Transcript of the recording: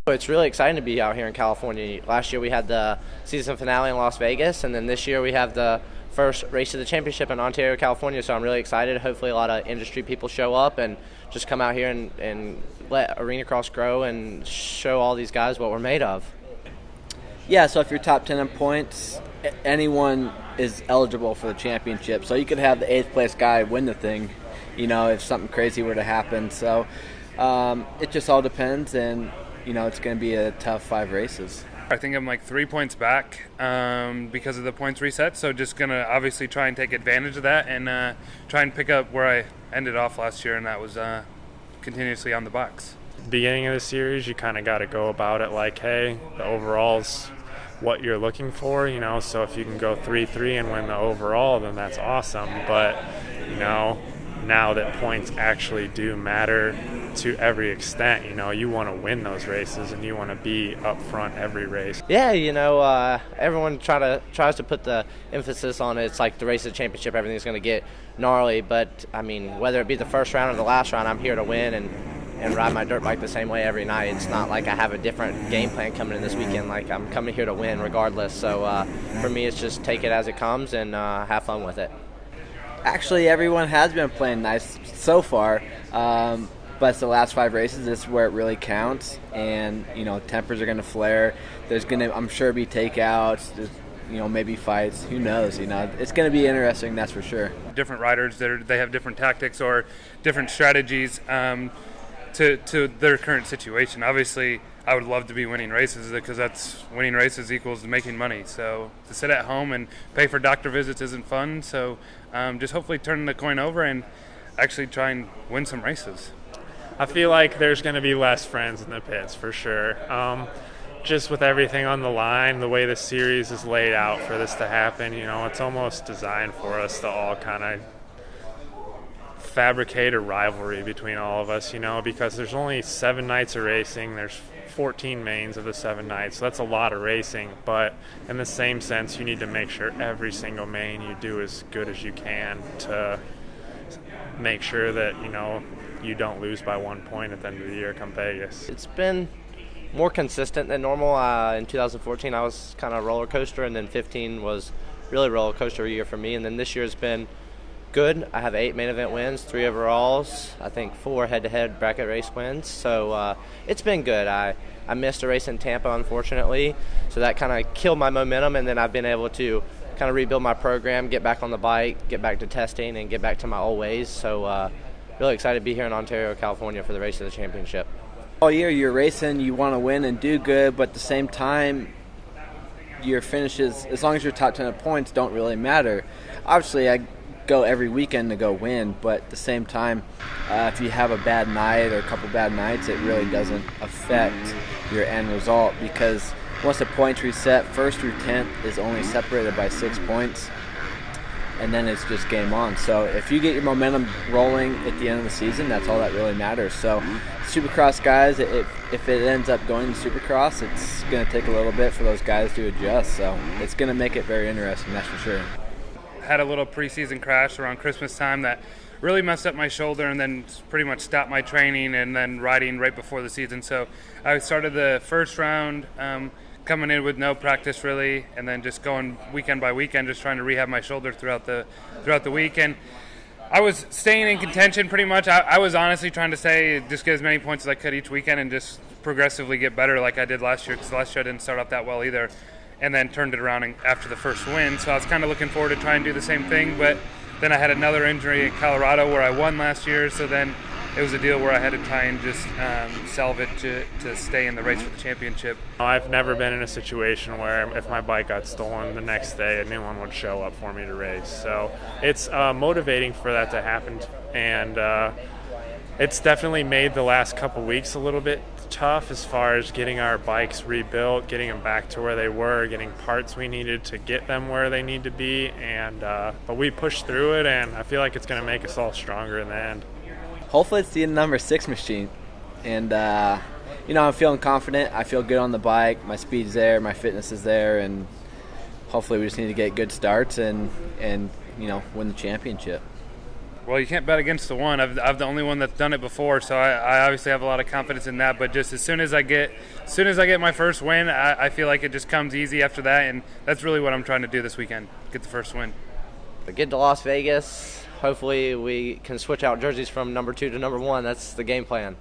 It's really exciting to be out here in California. Last year we had the season finale in Las Vegas, and then this year we have the first race of the championship in Ontario, California. So I'm really excited. Hopefully a lot of industry people show up and just come out here and let Arenacross grow and show all these guys what we're made of. Yeah, so if you're top 10 in points, anyone is eligible for the championship. So you could have the 8th place guy win the thing, if something crazy were to happen. So it just all depends, and it's going to be a tough 5 races. I think I'm like 3 points back because of the points reset, so just going to obviously try and take advantage of that and try and pick up where I ended off last year, and that was continuously on the box. Beginning of the series, you kind of got to go about it like, hey, the overall's what you're looking for, so if you can go 3-3 and win the overall, then that's awesome. But, now that points actually do matter to every extent, you want to win those races and you want to be up front every race. Yeah, everyone tries to put the emphasis on it. It's like the race of the championship, everything's going to get gnarly. But, whether it be the first round or the last round, I'm here to win and ride my dirt bike the same way every night. It's not like I have a different game plan coming in this weekend. Like, I'm coming here to win regardless. So for me, it's just take it as it comes and have fun with it. Actually, everyone has been playing nice so far, but it's the last 5 races. This is where it really counts, and tempers are going to flare. There's going to, I'm sure, be takeouts. Maybe fights. Who knows? It's going to be interesting. That's for sure. Different riders, they have different tactics or different strategies to their current situation. Obviously, I would love to be winning races because that's winning races equals making money. So to sit at home and pay for doctor visits isn't fun. So just hopefully turn the coin over and actually try and win some races. I feel like there's going to be less friends in the pits for sure. Just with everything on the line, the way the series is laid out for this to happen, it's almost designed for us to all kind of fabricate a rivalry between all of us, because there's only 7 nights of racing. There's 14 mains of the 7 nights, so that's a lot of racing. But in the same sense, you need to make sure every single main you do as good as you can to make sure that, you don't lose by 1 point at the end of the year come Vegas. It's been more consistent than normal. In 2014, I was kind of roller coaster, and then 15 was really roller coaster year for me. And then this year has been good. I have 8 main event wins, 3 overalls, I think 4 head-to-head bracket race wins. So it's been good. I missed a race in Tampa, unfortunately, so that kind of killed my momentum, and then I've been able to kind of rebuild my program, get back on the bike, get back to testing, and get back to my old ways. So really excited to be here in Ontario, California for the race of the championship. All year you're racing, you want to win and do good, but at the same time, your finishes, as long as you're top 10 of points, don't really matter. Obviously, I go every weekend to go win, but at the same time, if you have a bad night or a couple bad nights, it really doesn't affect your end result, because once the points reset, 1st through 10th is only separated by 6 points, and then it's just game on. So if you get your momentum rolling at the end of the season, that's all that really matters. So Supercross guys, if it ends up going to Supercross, it's going to take a little bit for those guys to adjust. So it's going to make it very interesting, that's for sure. Had a little preseason crash around Christmas time that really messed up my shoulder and then pretty much stopped my training and then riding right before the season. So I started the first round coming in with no practice really, and then just going weekend by weekend, just trying to rehab my shoulder throughout the week. And I was staying in contention pretty much. I was honestly trying to just get as many points as I could each weekend and just progressively get better like I did last year, because last year I didn't start off that well either, and then turned it around after the first win. So I was kind of looking forward to try and do the same thing, but then I had another injury in Colorado where I won last year, so then it was a deal where I had to try and just salvage it to stay in the race for the championship. I've never been in a situation where if my bike got stolen the next day, a new one would show up for me to race. So it's motivating for that to happen, and it's definitely made the last couple weeks a little bit tough as far as getting our bikes rebuilt, getting them back to where they were, getting parts we needed to get them where they need to be, and but we pushed through it, and I feel like it's going to make us all stronger in the end. Hopefully it's the number 6 machine, and I'm feeling confident. I feel good on the bike. My speed's there, my fitness is there, and hopefully we just need to get good starts and win the championship. Well, you can't bet against the one. I'm the only one that's done it before, so I obviously have a lot of confidence in that. But just as soon as I get my first win, I feel like it just comes easy after that, and that's really what I'm trying to do this weekend: get the first win. Get to Las Vegas. Hopefully, we can switch out jerseys from number 2 to number 1. That's the game plan.